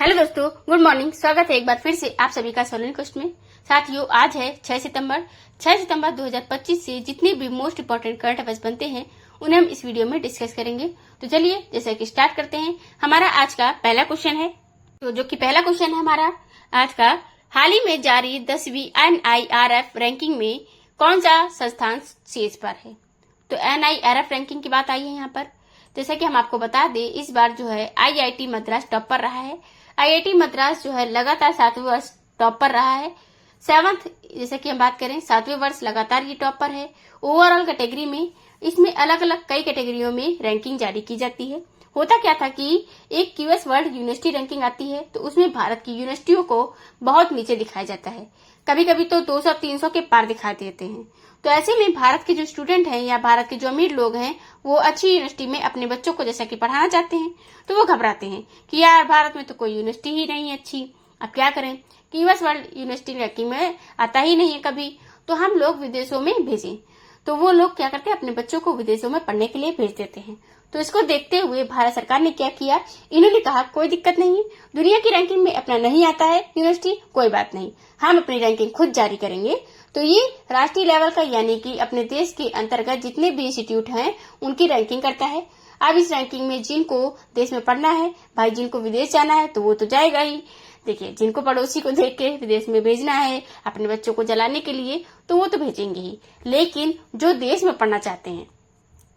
Hello दोस्तों, good morning. स्वागत है एक बार फिर से आप सभी का सोलन क्वेश्चन में। साथियों, आज है 6 सितंबर। 6 सितंबर 2025 से जितने भी मोस्ट इम्पोर्टेंट करंट अफेयर्स बनते हैं उन्हें हम इस वीडियो में डिस्कस करेंगे। तो चलिए जैसे कि स्टार्ट करते हैं। हमारा आज का पहला क्वेश्चन है, तो जो कि पहला क्वेश्चन है हमारा आज का, हाल ही में जारी 10वीं NIRF रैंकिंग में कौन सा संस्थान शीर्ष पर है। तो NIRF रैंकिंग की बात आई है यहाँ पर। जैसा कि हम आपको बता दें, इस बार जो है IIT मद्रास टॉप पर रहा है। IIT मद्रास जो है लगातार 7वें वर्ष टॉप पर रहा है। सेवंथ, जैसे कि हम बात करें 7वें वर्ष लगातार ये टॉप पर है। ओवरऑल कैटेगरी में इसमें अलग अलग कई कैटेगरियों में रैंकिंग जारी की जाती है। होता क्या था कि एक QS वर्ल्ड यूनिवर्सिटी रैंकिंग आती है तो उसमें भारत की यूनिवर्सिटियों को बहुत नीचे दिखाया जाता है, कभी कभी तो 200-300 के पार दिखा देते हैं। तो ऐसे में भारत के जो स्टूडेंट हैं या भारत के जो अमीर लोग हैं वो अच्छी यूनिवर्सिटी में अपने बच्चों को जैसा कि पढ़ाना चाहते हैं तो वो घबराते हैं कि यार भारत में तो कोई यूनिवर्सिटी ही नहीं है अच्छी, अब क्या करें, QS वर्ल्ड यूनिवर्सिटी रैंकिंग में आता ही नहीं है कभी, तो हम लोग विदेशों में भेजें। तो वो लोग क्या करते हैं, अपने बच्चों को विदेशों में पढ़ने के लिए भेज देते हैं। तो इसको देखते हुए भारत सरकार ने क्या किया, इन्होंने कहा कोई दिक्कत नहीं है, दुनिया की रैंकिंग में अपना नहीं आता है यूनिवर्सिटी, कोई बात नहीं, हम अपनी रैंकिंग खुद जारी करेंगे। तो ये राष्ट्रीय लेवल का यानी कि अपने देश के अंतर्गत जितने भी इंस्टीट्यूट हैं उनकी रैंकिंग करता है। अब इस रैंकिंग में जिनको देश में पढ़ना है भाई, जिनको विदेश जाना है तो वो तो जाएगा ही। देखिए, जिनको पड़ोसी को देख के विदेश में भेजना है अपने बच्चों को जलाने के लिए तो वो तो भेजेंगे ही, लेकिन जो देश में पढ़ना चाहते हैं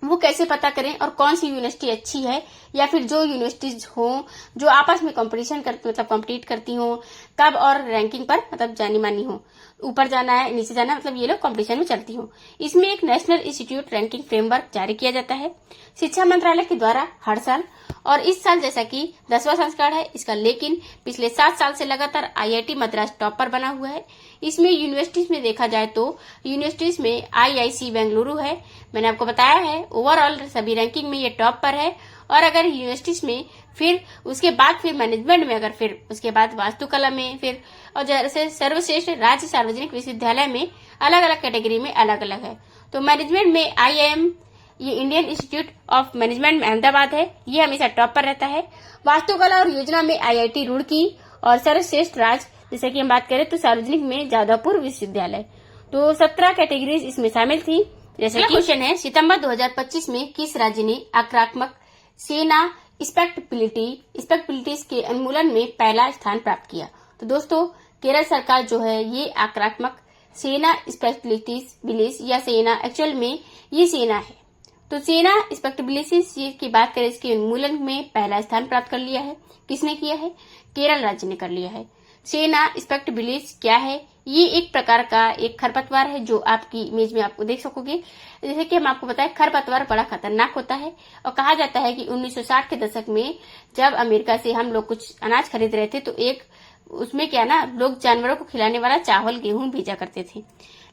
वो कैसे पता करें और कौन सी यूनिवर्सिटी अच्छी है, या फिर जो यूनिवर्सिटीज हो जो आपस में कंपटीशन करती मतलब कॉम्पिटिट करती हो, कब और रैंकिंग पर मतलब जानी मानी हो, ऊपर जाना है नीचे जाना है, मतलब ये लोग कंपटीशन में चलती हो। इसमें एक नेशनल इंस्टीट्यूट रैंकिंग फ्रेमवर्क जारी किया जाता है शिक्षा मंत्रालय के द्वारा हर साल, और इस साल जैसा कि 10वां संस्करण है इसका, लेकिन पिछले 7 साल से लगातार IIT मद्रास टॉप पर बना हुआ है। इसमें यूनिवर्सिटीज में देखा जाए तो यूनिवर्सिटीज में IIC बेंगलुरु है, मैंने आपको बताया है ओवरऑल सभी रैंकिंग में ये टॉप पर है। और अगर यूनिवर्सिटीज में फिर उसके बाद फिर मैनेजमेंट में, अगर फिर उसके बाद वास्तुकला में, फिर और जैसे सर्वश्रेष्ठ राज्य सार्वजनिक विश्वविद्यालय में अलग अलग कैटेगरी में अलग अलग है। तो मैनेजमेंट में IIM, ये इंडियन इंस्टीट्यूट ऑफ मैनेजमेंट में अहमदाबाद है, ये हमेशा टॉप पर रहता है। वास्तुकला और योजना में IIT रुड़की, और सर्वश्रेष्ठ राज्य जैसे कि हम बात करें तो सार्वजनिक में जादवपुर विश्वविद्यालय। तो 17 कैटेगरीज इसमें शामिल थी। जैसे कि क्वेश्चन है, सितंबर 2025 में किस राज्य ने आक्रामक सेना एक्सपेक्टेबिलिटीज के उन्मूलन में पहला स्थान प्राप्त किया। तो दोस्तों, केरल सरकार जो है ये आक्रामक सेना एक्सपेक्टेबिलिटीज या सेना, एक्चुअल में ये सेना है। तो सेना एक्सपेक्टेबिलिटीज की बात करें, इसके उन्मूलन में पहला स्थान प्राप्त कर लिया है। किसने किया है? केरल राज्य ने कर लिया है। सेना एक्सपेक्टेबिलिटीज क्या है? ये एक प्रकार का एक खरपतवार है जो आपकी इमेज में आपको देख सकोगे। जैसे कि हम आपको बताएं, खरपतवार बड़ा खतरनाक होता है और कहा जाता है कि 1960 के दशक में जब अमेरिका से हम लोग कुछ अनाज खरीद रहे थे तो एक उसमें क्या ना, लोग जानवरों को खिलाने वाला चावल गेहूं भेजा करते थे,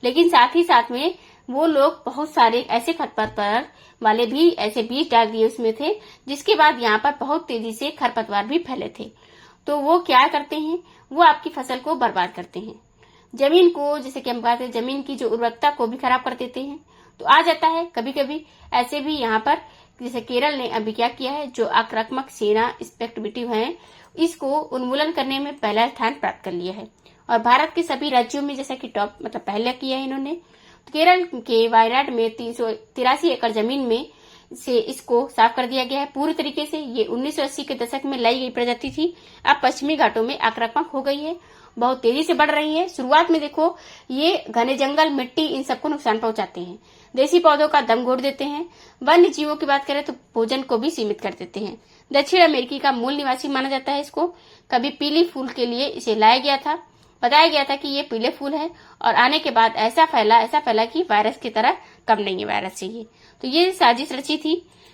लेकिन साथ ही साथ में वो लोग बहुत सारे ऐसे खरपतवार वाले भी ऐसे बीज डाल दिए उसमें थे, जिसके बाद यहाँ पर बहुत तेजी से खरपतवार भी फैले थे। तो वो क्या करते हैं, वो आपकी फसल को बर्बाद करते हैं, जमीन को, जैसे कि हम कहते हैं जमीन की जो उर्वरकता को भी खराब कर देते हैं। तो आ जाता है कभी कभी ऐसे भी यहाँ पर, जैसे केरल ने अभी क्या किया है, जो आक्रामक सेना एक्सपेक्टेबिलिटी है इसको उन्मूलन करने में पहला स्थान प्राप्त कर लिया है। और भारत के सभी राज्यों में जैसा कि टॉप मतलब पहला किया है इन्होंने। तो केरल के वायनाड में 383 एकड़ जमीन में से इसको साफ कर दिया गया है पूरी तरीके से। ये 1980 के दशक में लाई गई प्रजाति थी, अब पश्चिमी घाटों में आक्रामक हो गई है, बहुत तेजी से बढ़ रही है। शुरुआत में देखो, ये घने जंगल, मिट्टी, इन सबको नुकसान पहुंचाते हैं, देसी पौधों का दम घोट देते हैं। वन्य जीवों की बात करें तो भोजन को भी सीमित कर देते हैं। दक्षिण अमेरिकी का मूल निवासी माना जाता है इसको। कभी पीली फूल के लिए इसे लाया गया था, बताया गया था कि ये पीले फूल है, और आने के बाद ऐसा फैला कि वायरस की तरह कम नहीं है वायरस से ये। तो ये साजिश रची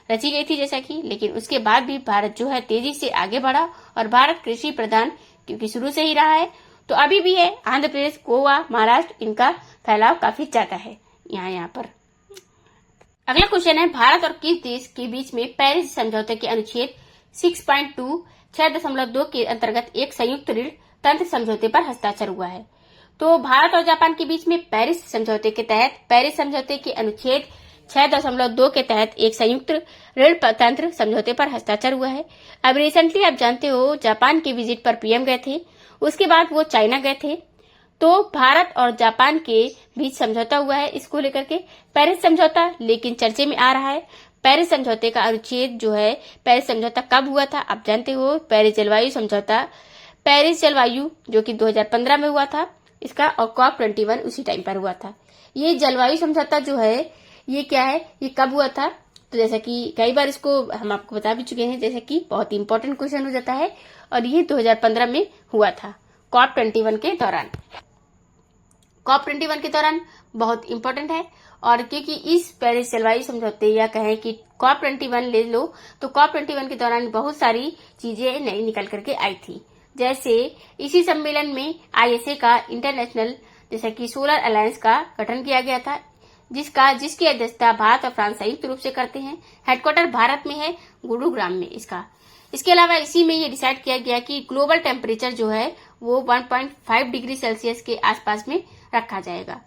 गई थी जैसा कि, लेकिन उसके बाद भी भारत जो है तेजी से आगे बढ़ा, और भारत कृषि प्रधान क्योंकि शुरू से ही रहा है, तो अभी भी है। आंध्र प्रदेश, गोवा, महाराष्ट्र, इनका फैलाव काफी ज्यादा है यहाँ पर। अगला क्वेश्चन है, भारत और किस देश के बीच में पेरिस समझौते के अनुच्छेद 6.2 के अंतर्गत एक संयुक्त ऋण तंत्र समझौते पर हस्ताक्षर हुआ है। तो भारत और जापान के बीच में पेरिस समझौते के तहत पेरिस समझौते के अनुच्छेद 6.2 के तहत एक संयुक्त ऋण तंत्र समझौते पर हस्ताक्षर हुआ है। अब रिसेंटली आप जानते हो जापान के विजिट पर पीएम गए थे, उसके बाद वो चाइना गए थे, तो भारत और जापान के बीच समझौता हुआ है इसको लेकर के, पेरिस समझौता। लेकिन चर्चे में आ रहा है पेरिस समझौते का अनुच्छेद जो है, पेरिस समझौता कब हुआ था आप जानते हो, पेरिस जलवायु समझौता, पेरिस जलवायु जो कि 2015 में हुआ था इसका, और COP21 उसी टाइम पर हुआ था। ये जलवायु समझौता जो है ये क्या है, ये कब हुआ था, तो जैसा कि कई बार इसको हम आपको बता भी चुके हैं, जैसा कि बहुत इंपॉर्टेंट क्वेश्चन हो जाता है, और ये 2015 में हुआ था COP21 के दौरान। COP21 के दौरान बहुत इंपॉर्टेंट है, और क्योंकि इस पेरिस जलवायु समझौते या कहें कि COP21 ले लो, तो COP21 के दौरान बहुत सारी चीजें नई निकल करके आई थी। जैसे इसी सम्मेलन में ISA का इंटरनेशनल जैसा कि सोलर अलायंस का गठन किया गया था, जिसकी अध्यक्षता भारत और फ्रांस संयुक्त रूप से करते हैं। हेडक्वार्टर भारत में है, गुरुग्राम में इसका। इसके अलावा इसी में ये डिसाइड किया गया कि ग्लोबल टेम्परेचर जो है वो 1.5 डिग्री सेल्सियस के आसपास में रखा जाएगा।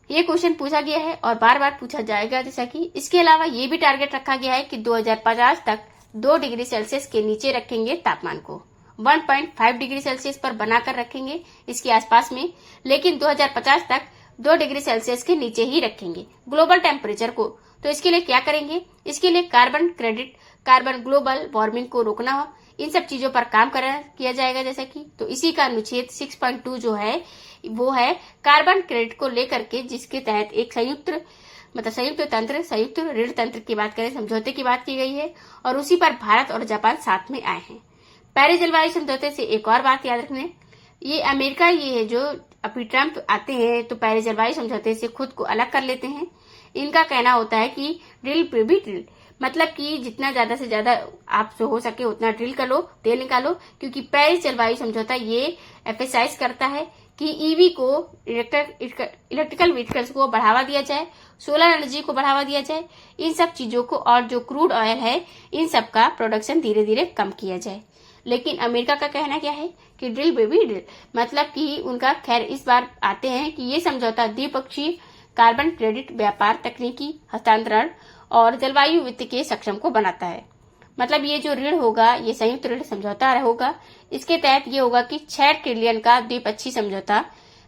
ये क्वेश्चन पूछा गया है और बार बार पूछा जाएगा। जैसा कि इसके अलावा ये भी टारगेट रखा गया है कि 2050 तक 2 डिग्री सेल्सियस के नीचे रखेंगे तापमान को, 1.5 डिग्री सेल्सियस पर बनाकर रखेंगे इसके आसपास में, लेकिन 2050 तक 2 डिग्री सेल्सियस के नीचे ही रखेंगे ग्लोबल टेम्परेचर को। तो इसके लिए क्या करेंगे, इसके लिए carbon credit, carbon global warming को रोकना हो, इन सब चीजों पर काम किया जाएगा। जैसा कि तो इसी का अनुच्छेद 6.2 जो है वो है कार्बन क्रेडिट को लेकर के, जिसके तहत एक संयुक्त ऋण तंत्र की बात करें, समझौते की बात की गई है, और उसी पर भारत और जापान साथ में आए हैं। पेरिस जलवायु समझौते से एक और बात याद रखने, ये अमेरिका ये है जो अभी ट्रम्प आते हैं तो पेरिस जलवायु समझौते से खुद को अलग कर लेते हैं। इनका कहना होता है कि ड्रिल पे भी ड्रिल, मतलब कि जितना ज्यादा से ज्यादा आपसे हो सके उतना ड्रिल कर लो, तेल निकालो, क्योंकि पेरिस जलवायु समझौता ये एम्फेसाइज करता है कि ईवी को, इलेक्ट्रिकल व्हीकल्स को बढ़ावा दिया जाए, सोलर एनर्जी को बढ़ावा दिया जाए, इन सब चीजों को, और जो क्रूड ऑयल है इन सब का प्रोडक्शन धीरे धीरे कम किया जाए। लेकिन अमेरिका का कहना क्या है कि ड्रिल बेबी ड्रिल, मतलब कि उनका खैर इस बार आते हैं कि ये समझौता द्विपक्षीय कार्बन क्रेडिट, व्यापार, तकनीकी हस्तांतरण और जलवायु वित्त के सक्षम को बनाता है। मतलब ये जो ऋण होगा ये संयुक्त ऋण समझौता होगा। इसके तहत ये होगा कि 6 ट्रिलियन का द्विपक्षीय समझौता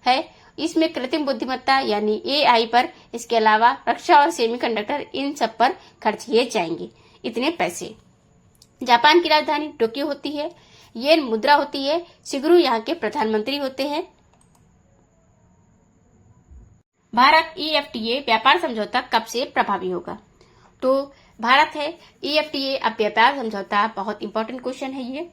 है। इसमें कृत्रिम बुद्धिमत्ता यानी AI पर, इसके अलावा रक्षा और सेमीकंडक्टर, इन सब पर खर्च किए जाएंगे इतने पैसे। जापान की राजधानी टोक्यो होती है, येन मुद्रा होती है, शिगुरु यहाँ के प्रधानमंत्री होते हैं। भारत EFTA व्यापार समझौता कब से प्रभावी होगा, तो भारत है EFTA अब व्यापार समझौता, बहुत इंपॉर्टेंट क्वेश्चन है, ये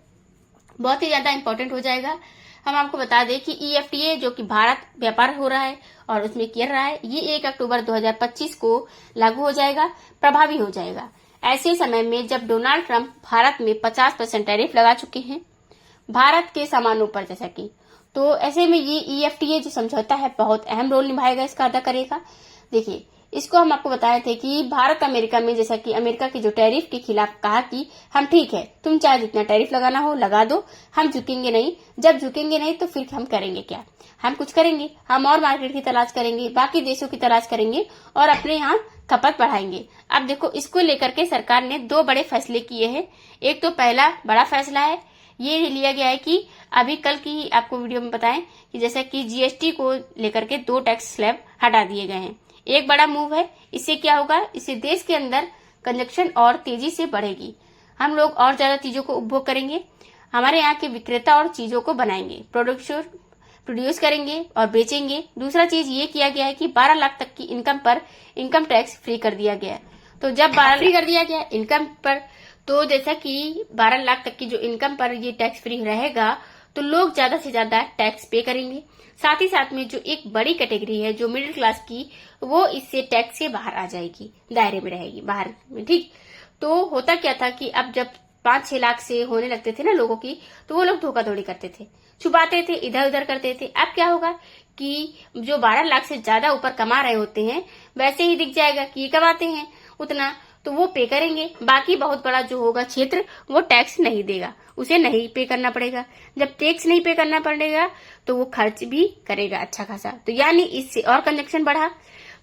बहुत ही ज्यादा इंपॉर्टेंट हो जाएगा। हम आपको बता दें कि EFTA जो कि भारत व्यापार हो रहा है और उसमें कर रहा है, ये 1 अक्टूबर 2025 को लागू हो जाएगा, प्रभावी हो जाएगा। ऐसे समय में जब डोनाल्ड ट्रंप भारत में 50% टैरिफ लगा चुके हैं भारत के सामानों पर, जैसा कि, तो ऐसे में ये EFTA जो समझौता है बहुत अहम रोल निभाएगा, इसका अदा करेगा। देखिए, इसको हम आपको बताए थे कि भारत अमेरिका में, जैसा कि अमेरिका के जो टैरिफ के खिलाफ कहा कि हम ठीक है, तुम चाहे जितना टैरिफ लगाना हो लगा दो, हम झुकेंगे नहीं। जब झुकेंगे नहीं तो फिर हम करेंगे क्या, हम कुछ करेंगे, हम और मार्केट की तलाश करेंगे, बाकी देशों की तलाश करेंगे और अपने यहाँ खपत बढ़ाएंगे। अब देखो, इसको लेकर के सरकार ने 2 बड़े फैसले किए हैं। एक तो पहला बड़ा फैसला है, ये लिया गया है कि अभी कल की आपको वीडियो में बताएं कि जैसा कि GST को लेकर के 2 टैक्स स्लैब हटा दिए गए हैं। एक बड़ा मूव है, इससे क्या होगा, इससे देश के अंदर कंजक्शन और तेजी से बढ़ेगी, हम लोग और ज्यादा चीजों को उपभोग करेंगे, हमारे यहाँ के विक्रेता और चीजों को बनाएंगे, प्रोड्यूस करेंगे और बेचेंगे। दूसरा चीज ये किया गया है कि 12 लाख तक की इनकम पर इनकम टैक्स फ्री कर दिया गया। तो जब 12 फ्री कर दिया गया इनकम पर, तो जैसा कि 12 लाख तक की जो इनकम पर ये टैक्स फ्री रहेगा तो लोग ज्यादा से ज्यादा टैक्स पे करेंगे। साथ ही साथ में जो एक बड़ी कैटेगरी है जो मिडिल क्लास की, वो इससे टैक्स से बाहर आ जाएगी, दायरे में रहेगी बाहर में, ठीक। तो होता क्या था कि अब जब 5-6 लाख से होने लगते थे ना लोगों की, तो वो लोग धोखाधड़ी करते थे, छुपाते थे, इधर उधर करते थे। अब क्या होगा कि जो 12 लाख से ज्यादा ऊपर कमा रहे होते हैं, वैसे ही दिख जाएगा कि ये कमाते हैं उतना, तो वो पे करेंगे। बाकी बहुत बड़ा जो होगा क्षेत्र, वो टैक्स नहीं देगा, उसे नहीं पे करना पड़ेगा। जब टैक्स नहीं पे करना पड़ेगा तो वो खर्च भी करेगा अच्छा खासा, तो यानी इससे और कंजक्शन बढ़ा।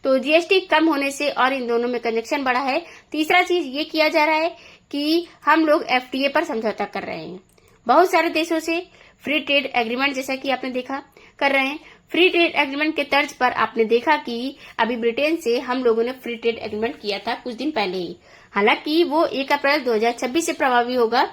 तो जीएसटी कम होने से और इन दोनों में कंजक्शन बढ़ा है। तीसरा चीज ये किया जा रहा है कि हम लोग एफटीए पर समझौता कर रहे हैं। बहुत सारे देशों से फ्री ट्रेड एग्रीमेंट जैसा कि आपने देखा कर रहे हैं। फ्री ट्रेड एग्रीमेंट के तर्ज पर आपने देखा कि अभी ब्रिटेन से हम लोगों ने फ्री ट्रेड एग्रीमेंट किया था कुछ दिन पहले ही। हालांकि वो 1 अप्रैल 2026 से प्रभावी होगा,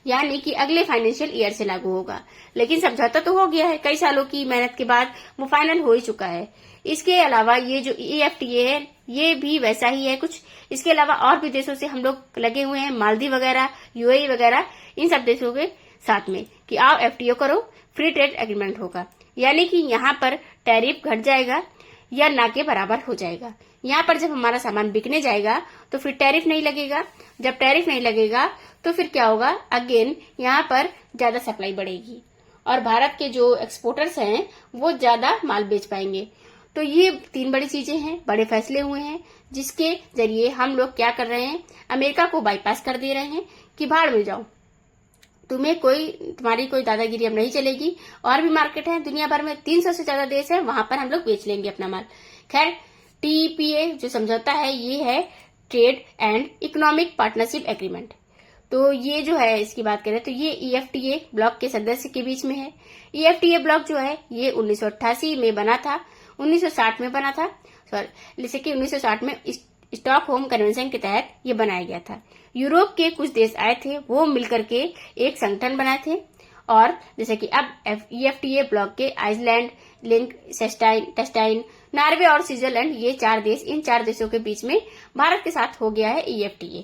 यानी कि अगले फाइनेंशियल ईयर से लागू होगा, लेकिन समझौता तो हो गया है। कई सालों की मेहनत के बाद वो फाइनल हो ही चुका है। इसके अलावा ये जो EFTA है ये भी वैसा ही है कुछ। इसके अलावा और भी देशों से हम लोग लगे हुए हैं, मालदीव वगैरह, UAE वगैरह, इन सब देशों के साथ में कि आओ FTA करो, फ्री ट्रेड एग्रीमेंट होगा, यानी कि यहाँ पर टैरिफ घट जाएगा या ना के बराबर हो जाएगा। यहाँ पर जब हमारा सामान बिकने जाएगा तो फिर टैरिफ नहीं लगेगा। जब टैरिफ नहीं लगेगा तो फिर क्या होगा, अगेन यहाँ पर ज्यादा सप्लाई बढ़ेगी और भारत के जो एक्सपोर्टर्स हैं वो ज्यादा माल बेच पाएंगे। तो ये 3 बड़ी चीजें हैं, बड़े फैसले हुए हैं, जिसके जरिए हम लोग क्या कर रहे हैं, अमेरिका को बाईपास कर दे रहे हैं कि भाड़ में जाओ, तुम्हारी कोई दादागिरी अब नहीं चलेगी। और भी मार्केट है दुनिया भर में, 300 से ज्यादा देश है, वहां पर हम लोग बेच लेंगे अपना माल। खैर, TEPA जो समझौता है ये है trade and economic partnership agreement. तो ये जो है इसकी बात करें तो ये EFTA ब्लॉक के सदस्य के बीच में है। EFTA ब्लॉक जो है ये 1988 में बना था, 1960 में बना था, जैसे कि 1960 में स्टॉकहोम कन्वेंशन के तहत ये बनाया गया था। यूरोप के कुछ देश आए थे, वो मिलकर के एक संगठन बनाए थे। और जैसे कि अब EFTA ब्लॉक के आइसलैंड, लिंकटेनस्टाइन, नॉर्वे और स्विट्जरलैंड, ये 4 देश, इन 4 देशों के बीच में भारत के साथ हो गया है EFTA।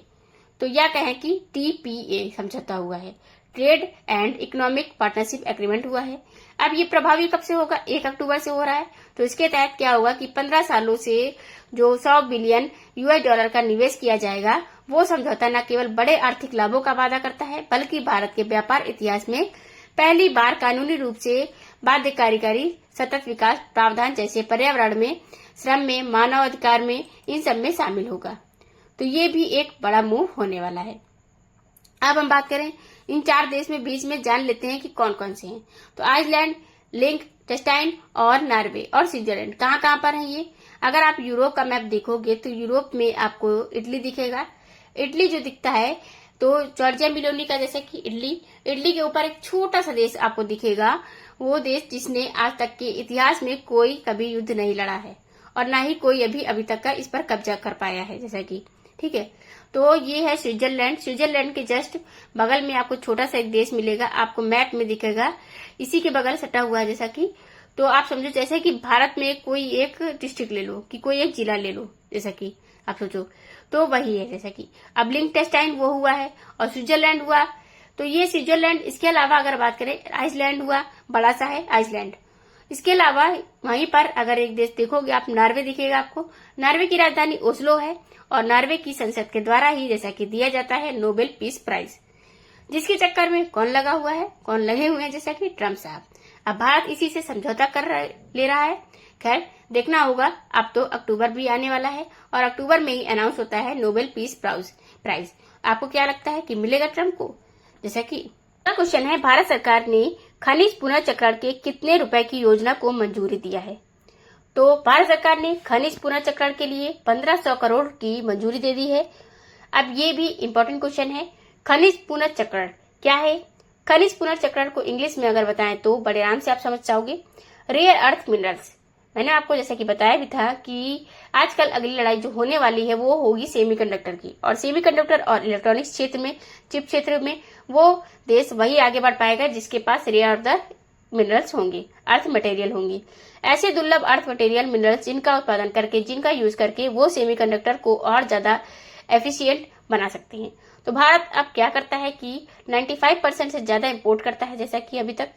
तो यह कहें कि TPA समझौता हुआ है, trade and economic partnership agreement हुआ है। अब ये प्रभावी कब से होगा, 1 अक्टूबर से हो रहा है। तो इसके तहत क्या होगा कि 15 सालों से जो $100 बिलियन का निवेश किया जाएगा, वो समझौता न केवल बड़े आर्थिक लाभों का वादा करता है, बल्कि भारत के व्यापार इतिहास में पहली बार कानूनी रूप से बाध्यकारी सतत विकास प्रावधान जैसे पर्यावरण में, श्रम में, मानव अधिकार में, इन सब में शामिल होगा। तो ये भी एक बड़ा मूव होने वाला है। अब हम बात करें इन 4 देश में बीच में, जान लेते हैं कि कौन कौन से हैं। तो आइसलैंड, लिंकटेनस्टाइन और नॉर्वे और स्विट्जरलैंड कहाँ पर हैं ये। अगर आप यूरोप का मैप देखोगे तो यूरोप में आपको इटली दिखेगा। इटली जो दिखता है तो जॉर्जिया मेलोनी का, जैसे कि इटली के ऊपर एक छोटा सा देश आपको दिखेगा, वो देश जिसने आज तक के इतिहास में कोई कभी युद्ध नहीं लड़ा है और ना ही कोई अभी तक का इस पर कब्जा कर पाया है, जैसा कि ठीक है। तो ये है स्विट्जरलैंड। स्विट्जरलैंड के जस्ट बगल में आपको छोटा सा एक देश मिलेगा, आपको मैप में दिखेगा, इसी के बगल सटा हुआ है जैसा कि। तो आप समझो जैसे कि भारत में कोई एक डिस्ट्रिक्ट ले लो, कि कोई एक जिला ले लो, जैसा कि आप सोचो, तो वही है जैसा कि। अब लिंकटेनस्टाइन वो हुआ है और स्विट्जरलैंड हुआ, तो ये स्विट्जरलैंड। इसके अलावा अगर बात करें, आइसलैंड हुआ, बड़ा सा है आइसलैंड। इसके अलावा वहीं पर अगर एक देश देखोगे आप, नॉर्वे दिखेगा आपको। नॉर्वे की राजधानी ओस्लो है और नॉर्वे की संसद के द्वारा ही जैसा कि दिया जाता है नोबेल पीस प्राइज, जिसके चक्कर में कौन लगा हुआ है, कौन लगे हुए हैं, जैसा कि ट्रम्प साहब। अब भारत इसी से समझौता ले रहा है। खैर, देखना होगा, अब तो अक्टूबर भी आने वाला है और अक्टूबर में ही अनाउंस होता है नोबेल पीस प्राइज। आपको क्या लगता है कि मिलेगा ट्रम्प को? जैसा कि क्वेश्चन है, भारत सरकार ने खनिज पुनर्चक्रण के कितने रुपए की योजना को मंजूरी दिया है? तो भारत सरकार ने खनिज पुनर्चक्रण के लिए 1500 करोड़ की मंजूरी दे दी है। अब ये भी इम्पोर्टेंट क्वेश्चन है, खनिज पुनर्चक्रण क्या है? खनिज पुनर्चक्रण को इंग्लिश में अगर बताएं तो बड़े आराम से आप समझ जाओगे, रेयर अर्थ मिनरल्स। मैंने आपको जैसे कि बताया भी था कि आजकल अगली लड़ाई जो होने वाली है वो होगी सेमीकंडक्टर की, और सेमीकंडक्टर और इलेक्ट्रॉनिक्स क्षेत्र में, चिप क्षेत्र में, वो देश वही आगे बढ़ पाएगा जिसके पास रेयर अर्थ मिनरल्स होंगे, अर्थ मटेरियल होंगी। ऐसे दुर्लभ अर्थ मटेरियल मिनरल्स जिनका उत्पादन करके, जिनका यूज करके वो सेमीकंडक्टर को और ज्यादा एफिशिएंट बना सकते हैं। तो भारत अब क्या करता है कि 95% से ज्यादा इंपोर्ट करता है, जैसा कि अभी तक।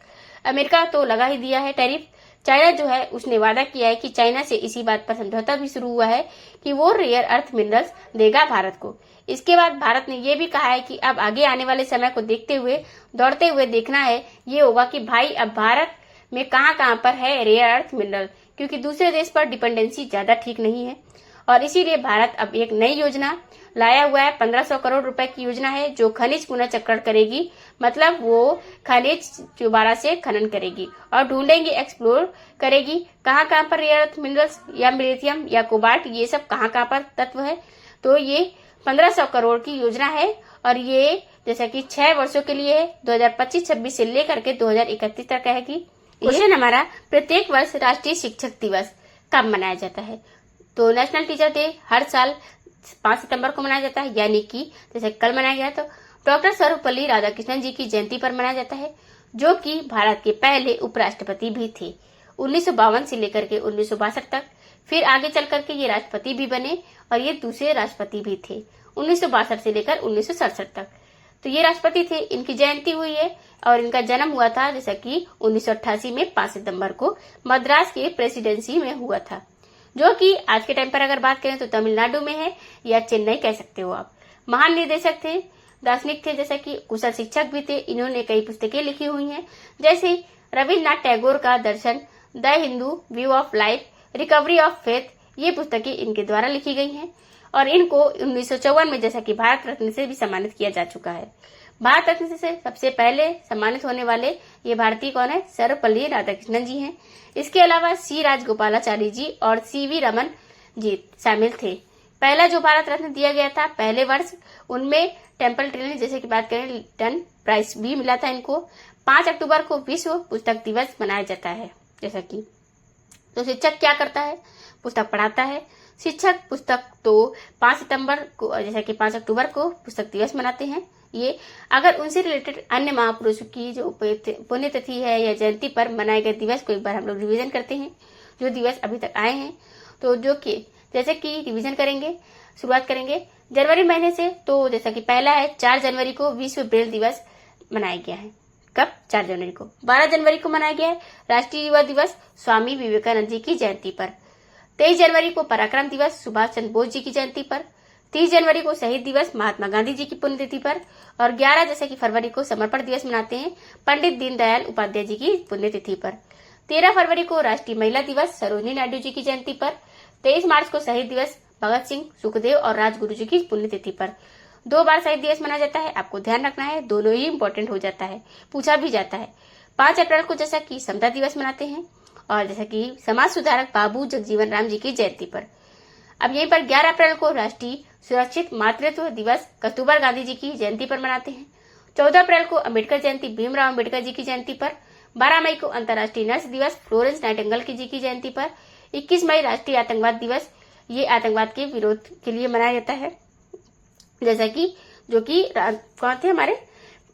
अमेरिका तो लगा ही दिया है टैरिफ। चाइना जो है उसने वादा किया है कि चाइना से इसी बात पर समझौता भी शुरू हुआ है कि वो रेयर अर्थ मिनरल्स देगा भारत को। इसके बाद भारत ने ये भी कहा है कि अब आगे आने वाले समय को देखते हुए, दौड़ते हुए देखना है ये होगा कि भाई अब भारत में कहाँ पर है रेयर अर्थ मिनरल, क्योंकि दूसरे देश पर डिपेंडेंसी ज्यादा ठीक नहीं है। और इसीलिए भारत अब एक नई योजना लाया हुआ है 1500 करोड़ रुपए की योजना है जो खनिज पुनर्चक्रण करेगी, मतलब वो खनिज दोबारा से खनन करेगी और ढूंढेंगी, एक्सप्लोर करेगी कहाँ कहाँ पर रेयर अर्थ मिनरल्स या मिलेथियम या कोबाल्ट, ये सब कहाँ कहाँ पर तत्व है। तो ये 1500 करोड़ की योजना है और ये जैसा कि 6 वर्षों के लिए है, 2025-26 से लेकर के 2031 तक रहेगी। क्वेश्चन हमारा, प्रत्येक वर्ष राष्ट्रीय शिक्षक दिवस कब मनाया जाता है? तो नेशनल टीचर डे हर साल 5 सितंबर को मनाया जाता है, यानी कि जैसे कल मनाया गया तो डॉक्टर सर्वपल्ली राधाकृष्णन जी की जयंती पर मनाया जाता है, जो कि भारत के पहले उपराष्ट्रपति भी थे 1952 से लेकर के 1962 तक। फिर आगे चल करके ये राष्ट्रपति भी बने और ये दूसरे राष्ट्रपति भी थे 1962 से लेकर 1967 तक। तो ये राष्ट्रपति थे, इनकी जयंती हुई है और इनका जन्म हुआ था जैसा कि 1988 में 5 सितंबर को मद्रास के प्रेसिडेंसी में हुआ था, जो कि आज के टाइम पर अगर बात करें तो तमिलनाडु में है या चेन्नई कह सकते हो आप। महान निर्देशक थे, दार्शनिक थे, जैसा कि कुशल शिक्षक भी थे। इन्होंने कई पुस्तकें लिखी हुई हैं, जैसे रविन्द्रनाथ टैगोर का दर्शन, the Hindu view of life, recovery of faith, ये पुस्तकें इनके द्वारा लिखी गई हैं और इनको 1954 में जैसा कि भारत रत्न से भी सम्मानित किया जा चुका है। भारत रत्न से सबसे पहले सम्मानित होने वाले ये भारतीय कौन है? सर्वपल्ली राधाकृष्णन जी हैं। इसके अलावा सी राजगोपालाचारी जी और सीवी रमन जी शामिल थे। पहला जो भारत रत्न दिया गया था पहले वर्ष, उनमें टेम्पल ट्रेनिंग जैसे कि बात करें रिटर्न प्राइज भी मिला था इनको। 5 अक्टूबर को विश्व पुस्तक दिवस मनाया जाता है। जैसा कि तो शिक्षक क्या करता है? पुस्तक पढ़ाता है। शिक्षक पुस्तक तो 5 सितंबर को जैसा कि 5 अक्टूबर को पुस्तक दिवस मनाते हैं। ये अगर उनसे रिलेटेड अन्य महापुरुषों की जो पुण्यतिथि है या जयंती पर मनाए गए दिवस को एक बार हम लोग रिवीजन करते हैं, जो दिवस अभी तक आए हैं। तो जो कि जैसे कि रिवीजन करेंगे, शुरुआत करेंगे जनवरी महीने से। तो जैसा कि पहला है 4 जनवरी को विश्व ब्रेल दिवस मनाया गया है। कब? 4 जनवरी को। 12 जनवरी को मनाया गया है राष्ट्रीय युवा दिवस स्वामी विवेकानंद जी की जयंती पर। 23 जनवरी को पराक्रम दिवस सुभाष चंद्र बोस जी की जयंती पर। 30 जनवरी को शहीद दिवस महात्मा गांधी जी की पुण्यतिथि पर। और 11 जैसे कि फरवरी को समर्पण दिवस मनाते हैं पंडित दीनदयाल उपाध्याय जी की पुण्यतिथि पर। 13 फरवरी को राष्ट्रीय महिला दिवस सरोजिनी नायडू जी की जयंती पर। 23 मार्च को शहीद दिवस भगत सिंह, सुखदेव और राजगुरु जी की पुण्यतिथि पर। 2 बार शहीद दिवस मनाया जाता है, आपको ध्यान रखना है, दोनों ही इम्पोर्टेंट हो जाता है, पूछा भी जाता है। 5 अप्रैल को जैसा कि समता दिवस मनाते हैं और जैसा कि समाज सुधारक बाबू जगजीवन राम जी की जयंती पर। अब यहीं पर 11 अप्रैल को राष्ट्रीय सुरक्षित मातृत्व दिवस कस्तूरबा गांधी जी की जयंती पर मनाते हैं। 14 अप्रैल को अम्बेडकर जयंती भीमराव अम्बेडकर जी की जयंती पर। 12 मई को अंतर्राष्ट्रीय नर्स दिवस फ्लोरेंस नाइटिंगेल जी की जयंती पर। 21 मई राष्ट्रीय आतंकवाद दिवस, ये आतंकवाद के विरोध के लिए मनाया जाता है, जैसा कि जो कि कौन थे? हमारे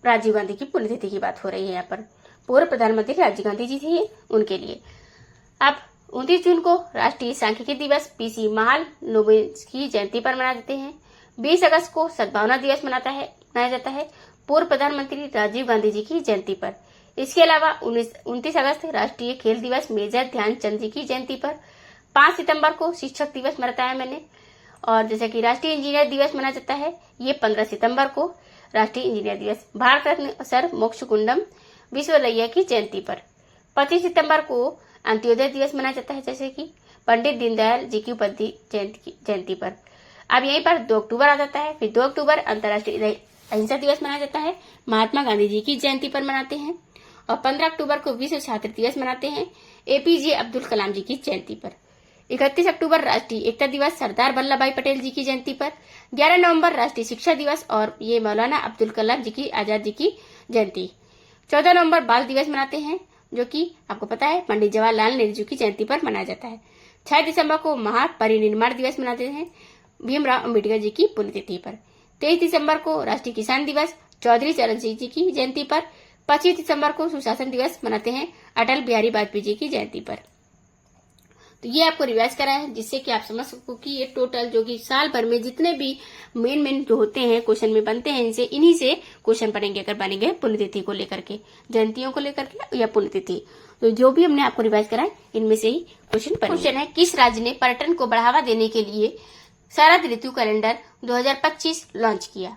राजीव गांधी की पुण्यतिथि की बात हो रही है यहाँ पर। पूर्व प्रधानमंत्री राजीव गांधी जी थे उनके लिए। अब 29 जून को राष्ट्रीय सांख्यिकी दिवस पीसी महालनोबिस की जयंती पर मना देते हैं। 20 अगस्त को सद्भावना दिवस मनाया जाता है पूर्व प्रधानमंत्री राजीव गांधी जी की जयंती पर। इसके अलावा 29 अगस्त राष्ट्रीय खेल दिवस मेजर ध्यानचंद जी की जयंती पर। 5 सितंबर को शिक्षक दिवस मनाया मैंने। और जैसे कि राष्ट्रीय इंजीनियर दिवस मनाया जाता है, ये 15 सितंबर को राष्ट्रीय इंजीनियर दिवस। भारत रत्न सर मोक्षगुंडम विश्वलैया की जयंती पर। 25 सितंबर को अंत्योदय दिवस मनाया जाता है, जैसे कि पंडित दीनदयाल जी की उपाध्याय जयंती पर। अब यहीं पर 2 अक्टूबर आ जाता है। फिर 2 अक्टूबर अंतर्राष्ट्रीय अहिंसा दिवस मनाया जाता है, महात्मा गांधी जी की जयंती पर मनाते हैं। और 15 अक्टूबर को विश्व छात्र दिवस मनाते हैं, एपीजे अब्दुल कलाम जी की जयंती पर। 31 अक्टूबर राष्ट्रीय एकता दिवस सरदार वल्लभ भाई पटेल जी की जयंती पर। 11 नवंबर राष्ट्रीय शिक्षा दिवस और ये मौलाना अब्दुल कलाम जी की आजाद जी की जयंती। 14 नवंबर बाल दिवस मनाते हैं, जो कि आपको पता है पंडित जवाहरलाल नेहरू जी की जयंती पर मनाया जाता है। 6 दिसंबर को महापरिनिर्वाण दिवस मनाते हैं भीमराव अम्बेडकर जी की पुण्यतिथि पर। 23 दिसंबर को राष्ट्रीय किसान दिवस चौधरी चरण सिंह जी की जयंती पर। 25 दिसंबर को सुशासन दिवस मनाते हैं अटल बिहारी वाजपेयी जी की जयंती पर। तो ये आपको रिवाइज करा है, जिससे कि आप समझ सको कि ये टोटल जो कि साल भर में जितने भी मेन जो होते हैं क्वेश्चन में बनते हैं, इन्हीं से क्वेश्चन पढ़ेंगे अगर बनेंगे पुण्यतिथि को लेकर के, जयंतियों को लेकर के या पुण्यतिथि। तो जो भी हमने आपको रिवाइज करा है इनमें से ही क्वेश्चन है, किस राज्य ने पर्यटन को बढ़ावा देने के लिए शरद ऋतु कैलेंडर 2025 लॉन्च किया?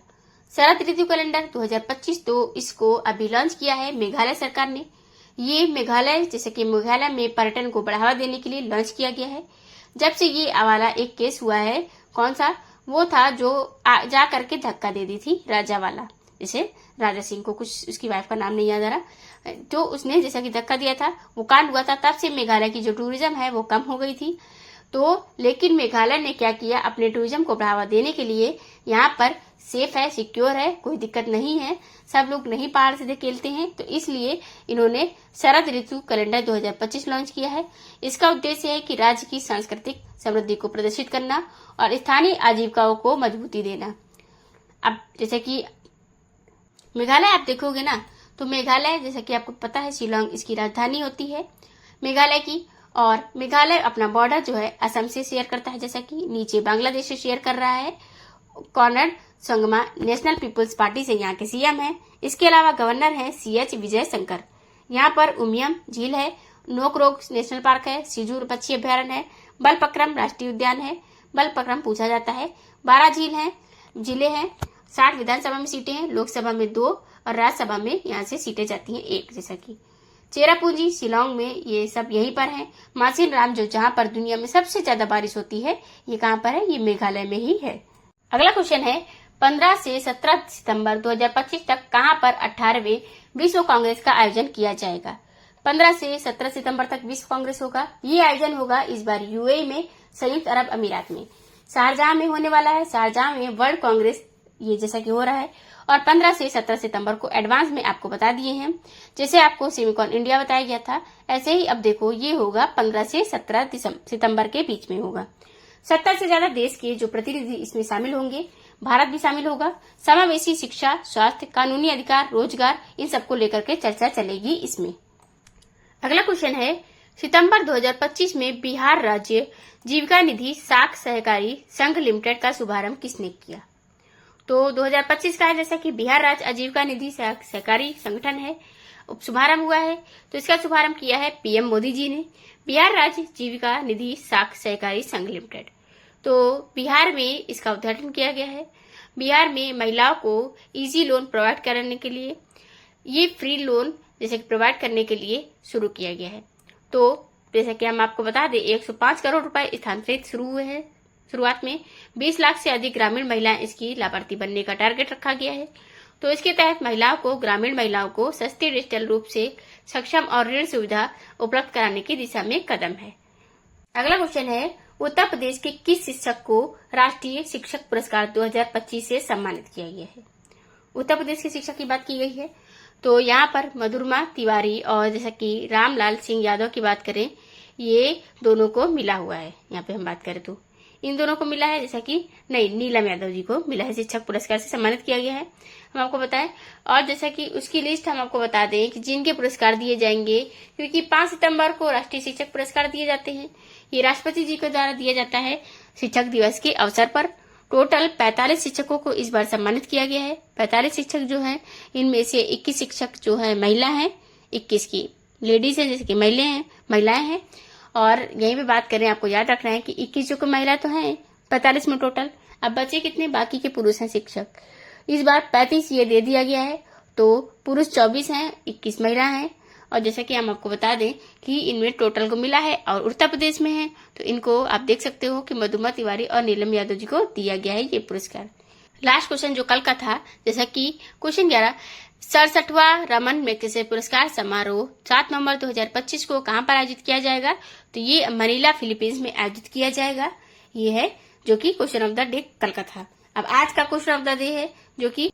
शरद ऋतु कैलेंडर 2025 तो इसको अभी लॉन्च किया है मेघालय सरकार ने। ये मेघालय जैसे कि मेघालय में पर्यटन को बढ़ावा देने के लिए लॉन्च किया गया है। जब से ये वाला एक केस हुआ है, कौन सा? वो था जो जा करके धक्का दे दी थी राजा वाला, जैसे राजा सिंह को, कुछ उसकी वाइफ का नाम नहीं याद आ रहा, तो उसने जैसा कि धक्का दिया था वो कांड हुआ था। तब से मेघालय की जो टूरिज्म है वो कम हो गई थी। तो लेकिन मेघालय ने क्या किया, अपने टूरिज्म को बढ़ावा देने के लिए यहाँ पर सेफ है, सिक्योर है, कोई दिक्कत नहीं है, सब लोग नहीं पहाड़ से खेलते हैं, तो इसलिए इन्होंने शरद ऋतु कैलेंडर 2025 लॉन्च किया है। इसका उद्देश्य है कि राज्य की सांस्कृतिक समृद्धि को प्रदर्शित करना और स्थानीय आजीविकाओं को मजबूती देना। अब जैसे कि मेघालय आप देखोगे ना, तो मेघालय जैसा कि आपको पता है शिलोंग इसकी राजधानी होती है मेघालय की, और मेघालय अपना बॉर्डर जो है असम से शेयर करता है, जैसा कि नीचे बांग्लादेश से शेयर कर रहा है। Conrad Sangma National People's Party से यहाँ के सीएम है। इसके अलावा गवर्नर है CH विजय शंकर। यहाँ पर उमियम झील है, नोकरोग नेशनल पार्क है, सिजूर पक्षी अभ्यारण्य है, बलपक्रम राष्ट्रीय उद्यान है, बलपक्रम पूछा जाता है, 12 जिले हैं, 60 विधानसभा में सीटें हैं, लोकसभा में 2 और राज्यसभा में यहाँ से सीटें जाती हैं 1, जैसा कि चेरापूंजी शिलोंग में, ये सब यहीं पर है। मासिन राम जो जहाँ पर दुनिया में सबसे ज्यादा बारिश होती है, ये कहाँ पर है, ये मेघालय में ही है। अगला क्वेश्चन है 15 से 17 सितंबर 2025 तक कहाँ पर 18वें विश्व कांग्रेस का आयोजन किया जाएगा। 15 से 17 सितंबर तक विश्व कांग्रेस होगा। ये आयोजन होगा इस बार UAE में, संयुक्त अरब अमीरात में, शारजाह में होने वाला है। शारजाह में वर्ल्ड कांग्रेस ये जैसा कि हो रहा है, और 15 से 17 सितंबर को एडवांस में आपको बता दिए हैं। जैसे आपको सिमिकॉन इंडिया बताया गया था, ऐसे ही अब देखो ये होगा 15 से 17 सितंबर के बीच में होगा। 70 से ज्यादा देश के जो प्रतिनिधि इसमें शामिल होंगे, भारत भी शामिल होगा। समावेशी शिक्षा, स्वास्थ्य, कानूनी अधिकार, रोजगार, इन सबको लेकर के चर्चा चलेगी इसमें। अगला क्वेश्चन है सितंबर 2025 में बिहार राज्य जीविका निधि साख सहकारी संघ लिमिटेड का शुभारंभ किसने किया। तो 2025 का है, जैसा कि बिहार राज्य आजीविका निधि सहकारी संगठन है, शुभारंभ हुआ है, तो इसका शुभारंभ किया है PM मोदी जी ने। बिहार राज्य जीविका निधि साख सहकारी संघ लिमिटेड, तो बिहार में इसका उद्घाटन किया गया है। बिहार में महिलाओं को इजी लोन प्रोवाइड करने के लिए, ये फ्री लोन जैसे कि प्रोवाइड करने के लिए शुरू किया गया है। तो जैसा कि हम आपको बता दें, 105 करोड़ रुपए स्थानांतरित शुरू हुए हैं। शुरुआत में 20 लाख से अधिक ग्रामीण महिलाएं इसकी लाभार्थी बनने का टारगेट रखा गया है। तो इसके तहत महिलाओं को, ग्रामीण महिलाओं को सस्ती डिजिटल रूप से सक्षम और ऋण सुविधा उपलब्ध कराने की दिशा में कदम है। अगला क्वेश्चन है उत्तर प्रदेश के किस शिक्षक को राष्ट्रीय शिक्षक पुरस्कार 2025 से सम्मानित किया गया है। उत्तर प्रदेश के शिक्षक की बात की गई है, तो यहाँ पर मधुरमा तिवारी और जैसा कि रामलाल सिंह यादव की बात करें, ये दोनों को मिला हुआ है। यहाँ पे हम बात करें तो इन दोनों को मिला है, जैसा कि नहीं, नीलम यादव जी को मिला है, शिक्षक पुरस्कार से सम्मानित किया गया है, हम आपको बताएं। और जैसा कि उसकी लिस्ट हम आपको बता दें कि जिनके पुरस्कार दिए जाएंगे, क्योंकि 5 सितंबर को राष्ट्रीय शिक्षक पुरस्कार दिए जाते हैं। ये राष्ट्रपति जी के द्वारा दिया जाता है शिक्षक दिवस के अवसर पर। टोटल 45 शिक्षकों को इस बार सम्मानित किया गया है। 45 शिक्षक जो है, इनमें से 21 शिक्षक जो है महिला है, 21 की लेडीज है, जैसे कि महिलाएं हैं। और यहीं पे बात करें, आपको याद रखना है कि 21 जो महिला तो है 45 में टोटल। अब बचे कितने, बाकी के पुरुष हैं शिक्षक। इस बार 35 ये दे दिया गया है, तो पुरुष 24 हैं, 21 महिला हैं। और जैसा कि हम आपको बता दें कि इनमें टोटल को मिला है और उत्तर प्रदेश में है, तो इनको आप देख सकते हो कि मधुमा तिवारी और नीलम यादव जी को दिया गया है ये पुरस्कार। लास्ट क्वेश्चन जो कल का था, जैसा कि क्वेश्चन 11, 67वां रमन मैग्सेसे पुरस्कार समारोह 7 नवंबर 2025 को कहां पर आयोजित किया जाएगा। तो ये मनीला फिलीपींस में आयोजित किया जाएगा। ये है जो कि क्वेश्चन ऑफ द डे कल का था। अब आज का क्वेश्चन ऑफ द डे है जो कि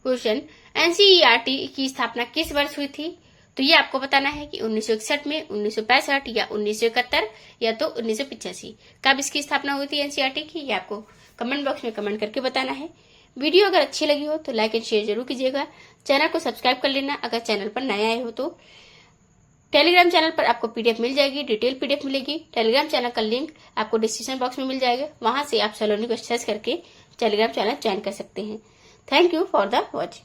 क्वेश्चन NCERT की स्थापना किस वर्ष हुई थी। तो ये आपको बताना है कि 1961 में, 1965 या 1971 या तो 1985 कब इसकी स्थापना हुई थी NCERT की। ये आपको कमेंट बॉक्स में कमेंट करके बताना है। वीडियो अगर अच्छी लगी हो तो लाइक एंड शेयर जरूर कीजिएगा। चैनल को सब्सक्राइब कर लेना अगर चैनल पर नया आए हो तो। टेलीग्राम चैनल पर आपको PDF मिल जाएगी, डिटेल PDF मिलेगी। टेलीग्राम चैनल का लिंक आपको डिस्क्रिप्शन बॉक्स में मिल जाएगा, वहां से आप सलोनी को सर्च करके टेलीग्राम चैनल ज्वाइन कर सकते हैं। Thank you for the watch.